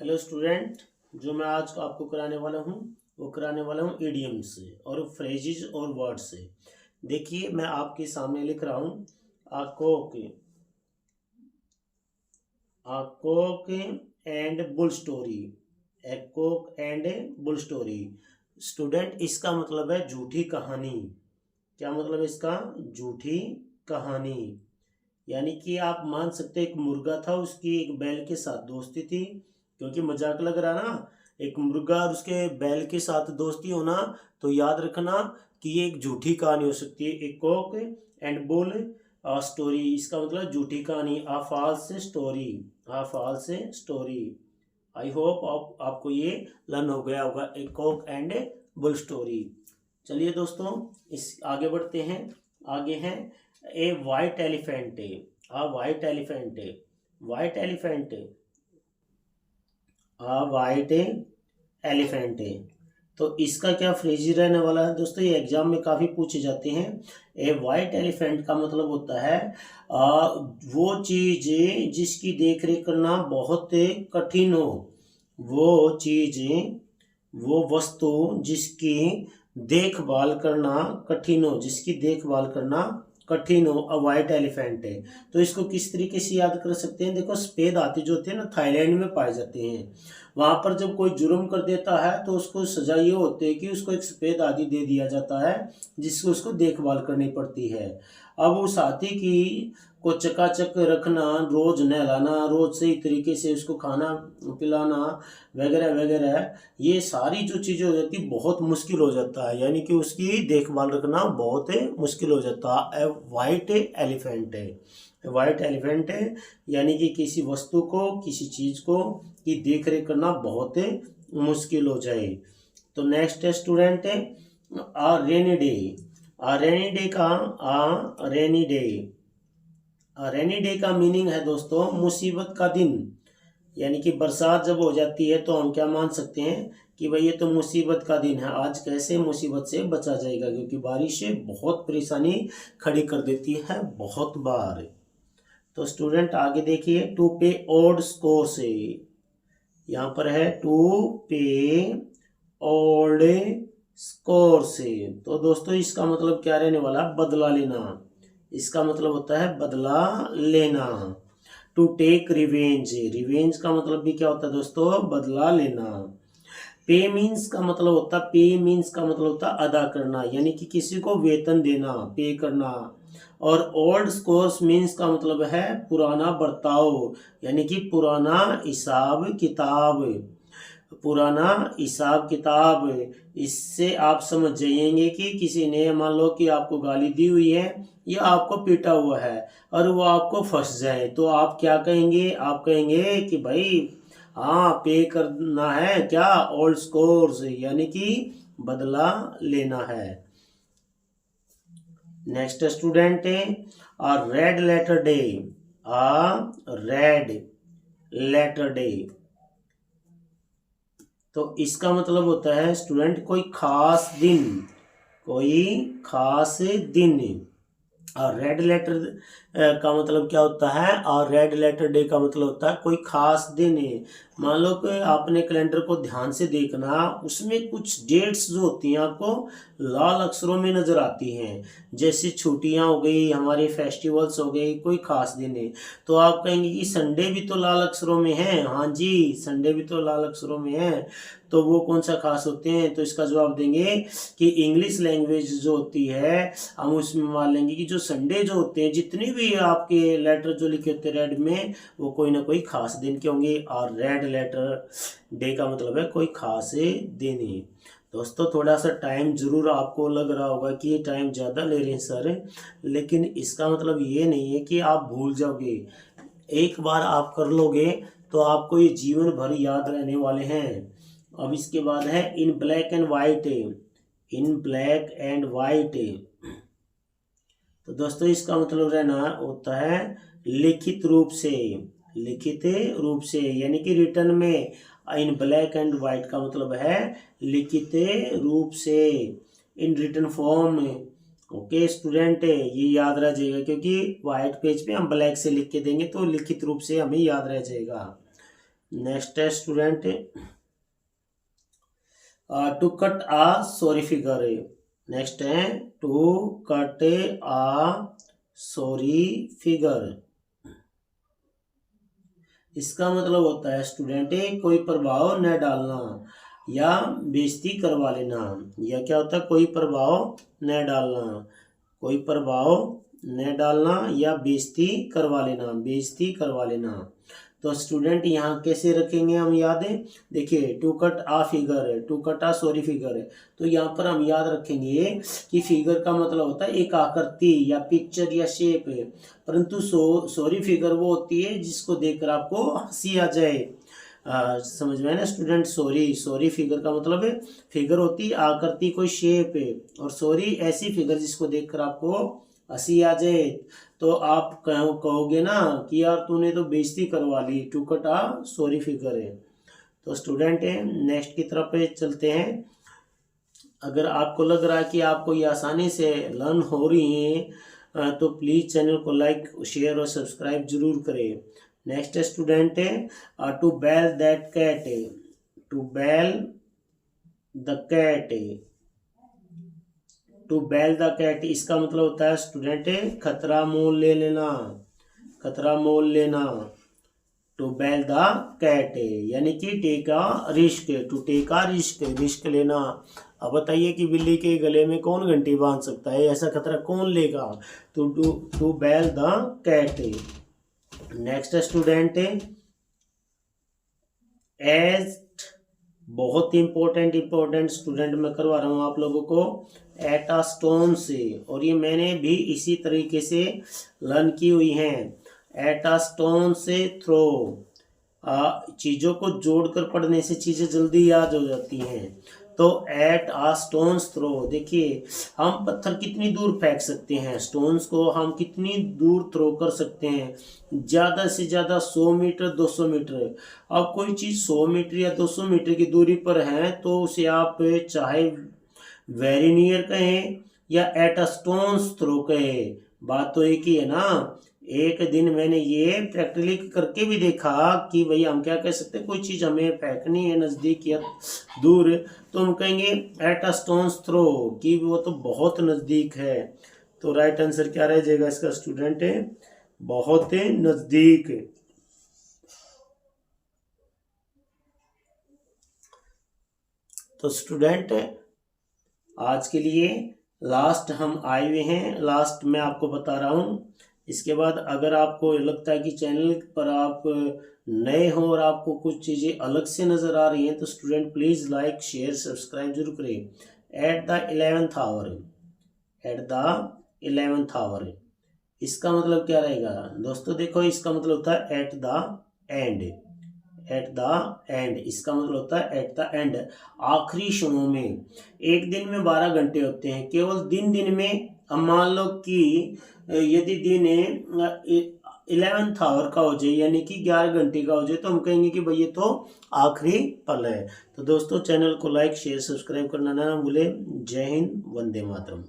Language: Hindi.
Hello student. जो मैं आज आपको कराने वाला हूँ वो कराने वाला हूँ ईडियम से और फ्रेजेस और वर्ड से। देखिए मैं आपके सामने लिख रहा हूँ a cock a cock and bull story. A cock and bull story student, इसका मतलब है झूठी कहानी। क्या मतलब है इसका? झूठी कहानी। यानी कि आप मान सकते हैं एक मुर्गा था, उसकी एक बैल के साथ दोस्ती थी। क्योंकि मजाक लग रहा ना, एक मुर्गा और उसके बैल के साथ दोस्ती होना, तो याद रखना कि ये एक झूठी कहानी हो सकती है। एक कॉक एंड बुल स्टोरी, इसका मतलब झूठी कहानी, a false story, a false story. I hope आपको ये लर्न हो गया होगा, एक कॉक एंड बुल स्टोरी। चलिए दोस्तों, इस आगे बढ़ते हैं। आगे हैं ए वाइट एलिफेंट। आ वाइट एलिफेंट, वाइट एलिफेंट, आ वाइट एलिफेंट। तो इसका क्या फ्रेज रहने वाला है दोस्तों? ये एग्जाम में काफी पूछे जाते हैं। ए वाइट एलिफेंट का मतलब होता है वो चीज जिसकी देख रेख करना बहुत कठिन हो। वो चीज, वो वस्तु जिसकी देखभाल करना कठिन हो, जिसकी देखभाल करना कठिन हो, अ वाइट एलिफेंट है। तो इसको किस तरीके से याद कर सकते हैं? देखो, सफेद हाथी जो होते हैं ना, थाईलैंड में पाए जाते हैं। वहां पर जब कोई जुर्म कर देता है तो उसको सजा ये होती है कि उसको एक सफेद हाथी दे दिया जाता है, जिसको उसको देखभाल करनी पड़ती है। अब उस हाथी की को चकाचक रखना, रोज नहलाना, रोज सही तरीके से उसको खाना पिलाना वगैरह वगैरह, ये सारी जो चीजें हो जाती बहुत मुश्किल हो जाता है। यानी कि उसकी देखभाल रखना बहुत मुश्किल हो जाता है। वाइट एलिफेंट है, वाइट एलिफेंट है, यानी कि किसी वस्तु को, किसी चीज को की देख रेख करना बहुत मुश्किल हो जाए। तो नेक्स्ट स्टूडेंट है आ रेनी डे। आ रेनी डे का आ रेनी डे, रेनी डे का मीनिंग है दोस्तों मुसीबत का दिन। यानी कि बरसात जब हो जाती है तो हम क्या मान सकते हैं कि भाई ये तो मुसीबत का दिन है, आज कैसे मुसीबत से बचा जाएगा, क्योंकि बारिश से बहुत परेशानी खड़ी कर देती है बहुत बार। तो स्टूडेंट आगे देखिए, टू पे ओड स्कोर से, यहाँ पर है टू पे ओल्ड स्कोर से। तो दोस्तों इसका मतलब क्या रहने वाला? बदला लेना। इसका मतलब होता है बदला लेना। टू टेक रिवेंज, रिवेंज का मतलब भी क्या होता है दोस्तों? बदला लेना। पे मीन्स का मतलब होता, पे मीन्स का मतलब होता अदा करना, यानी कि किसी को वेतन देना, पे करना। और ओल्ड स्कोर्स मीन्स का मतलब है पुराना बर्ताव, यानी कि पुराना हिसाब किताब, पुराना हिसाब किताब। इससे आप समझ जाइएंगे कि किसी ने मान लो कि आपको गाली दी हुई है या आपको पीटा हुआ है और वो आपको फंस जाए, तो आप क्या कहेंगे? आप कहेंगे कि भाई हाँ, पे करना है, क्या? ओल्ड स्कोर्स, यानी कि बदला लेना है। नेक्स्ट स्टूडेंट है आ रेड लेटर डे। आ रेड लेटर डे, तो इसका मतलब होता है स्टूडेंट कोई खास दिन, कोई खास दिन। और रेड लेटर का मतलब क्या होता है? और रेड लेटर डे का मतलब होता है कोई खास दिन है। मान लो कि आपने कैलेंडर को ध्यान से देखना, उसमें कुछ डेट्स जो होती हैं आपको लाल अक्षरों में नजर आती हैं। जैसे छुट्टियां हो गई, हमारे फेस्टिवल्स हो गए, कोई खास दिन है। तो आप कहेंगे कि संडे भी तो लाल अक्षरों में है। हाँ जी, संडे भी तो लाल अक्षरों में है, तो वो कौन सा खास होते हैं? तो इसका जवाब देंगे कि इंग्लिश लैंग्वेज जो होती है, हम उसमें मान लेंगे कि जो संडे जो होते हैं, जितने भी आपके लेटर जो लिखे होते हैं रेड में, वो कोई ना कोई खास दिन के होंगे। और रेड लेटर डे का मतलब है कोई खास दिन है। दोस्तों थोड़ा सा टाइम जरूर आपको लग रहा होगा कि ये टाइम ज़्यादा ले रहे हैं सर, लेकिन इसका मतलब ये नहीं है कि आप भूल जाओगे। एक बार आप कर लोगे तो आपको ये जीवन भर याद रहने वाले हैं। अब इसके बाद है in black and white, in black and white. तो दोस्तों इसका मतलब रहना होता है लिखित रूप से, लिखित रूप से, यानी कि रिटर्न में। इन ब्लैक एंड व्हाइट का मतलब है लिखित रूप से, in return form. Okay student, ये याद रह जाएगा, क्योंकि व्हाइट पेज पे हम ब्लैक से लिख के देंगे तो लिखित रूप से हमें याद रह जाएगा। नेक्स्ट है student to cut a sorry figure. Next है to cut a sorry figure. इसका मतलब होता है स्टूडेंट कोई प्रभाव न डालना या बेइज्जती करवा लेना। या क्या होता है, कोई प्रभाव न डालना, कोई प्रभाव न डालना या बेइज्जती करवा लेना, बेइज्जती करवा लेना। तो स्टूडेंट यहाँ कैसे रखेंगे हम याद है, देखिए टू कट आ फिगर है, to cut a sorry figure है। तो यहाँ पर हम याद रखेंगे कि फिगर का मतलब होता है एक आकृति या पिक्चर या शेप है, परंतु सॉरी फिगर वो होती है जिसको देखकर आपको हंसी आ जाए। समझ में है ना स्टूडेंट। सॉरी, सॉरी फिगर का मतलब है फिगर होती है आकृति, कोई शेप है, और सॉरी ऐसी फिगर जिसको देखकर आपको हंसी आ जाए। तो आप कहोगे ना कि यार तूने तो बेइज्जती करवा ली, to cut a sorry figure है। तो स्टूडेंट है नेक्स्ट की तरफ चलते हैं। अगर आपको लग रहा है कि आपको ये आसानी से लर्न हो रही है तो प्लीज़ चैनल को लाइक शेयर और सब्सक्राइब जरूर करें। नेक्स्ट स्टूडेंट है to bell that cat, to bell the cat, to bell the cat. इसका मतलब होता है स्टूडेंट खतरा मोल ले लेना, खतरा मोल लेना। टू बेल द कैट यानी कि take a risk, to take a risk, risk लेना। अब बताइए कि बिल्ली के गले में कौन घंटी बांध सकता है, ऐसा खतरा कौन लेगा। तो to bell the cat. Next student is, बहुत इंपॉर्टेंट स्टूडेंट मैं करवा रहा हूँ आप लोगों को, एट अ स्टोन से। और ये मैंने भी इसी तरीके से लर्न की हुई हैं। एट अ स्टोन से थ्रो, चीज़ों को जोड़कर पढ़ने से चीज़ें जल्दी याद हो जाती हैं। तो एट आ स्टोन्स थ्रो, देखिए हम पत्थर कितनी दूर फेंक सकते हैं, स्टोन्स को हम कितनी दूर थ्रो कर सकते हैं, ज़्यादा से ज़्यादा 100 मीटर 200 मीटर। अब कोई चीज़ 100 मीटर या 200 मीटर की दूरी पर है तो उसे आप चाहे वेरी नियर कहें या एट अ स्टोन्स थ्रो कहें, बात तो एक ही है ना। एक दिन मैंने ये प्रैक्टिकली करके भी देखा कि भाई हम क्या कह सकते हैं, कोई चीज़ हमें फेंकनी है नज़दीक या दूर तो हम कहेंगे एट अ स्टोन्स थ्रो, कि वो तो बहुत नज़दीक है। तो राइट आंसर क्या रह जाएगा इसका स्टूडेंट है, बहुत नज़दीक। तो स्टूडेंट आज के लिए लास्ट हम आए हुए हैं, लास्ट मैं आपको बता रहा हूँ। इसके बाद अगर आपको लगता है कि चैनल पर आप नए हो और आपको कुछ चीज़ें अलग से नज़र आ रही हैं तो student please like share subscribe जरूर करें। At the 11th hour, at the 11th hour इसका मतलब क्या रहेगा दोस्तों, देखो इसका मतलब होता है at the end, at the end इसका मतलब होता है एट द एंड, आखिरी क्षणों में। एक दिन में 12 घंटे होते हैं, केवल दिन में। अब मान लो कि यदि दिन 11th आवर का हो जाए यानी कि 11 घंटे का हो जाए तो हम कहेंगे कि भाई ये तो आखिरी पल है। तो दोस्तों चैनल को लाइक शेयर सब्सक्राइब करना ना भूले। जय हिंद, वंदे मातरम।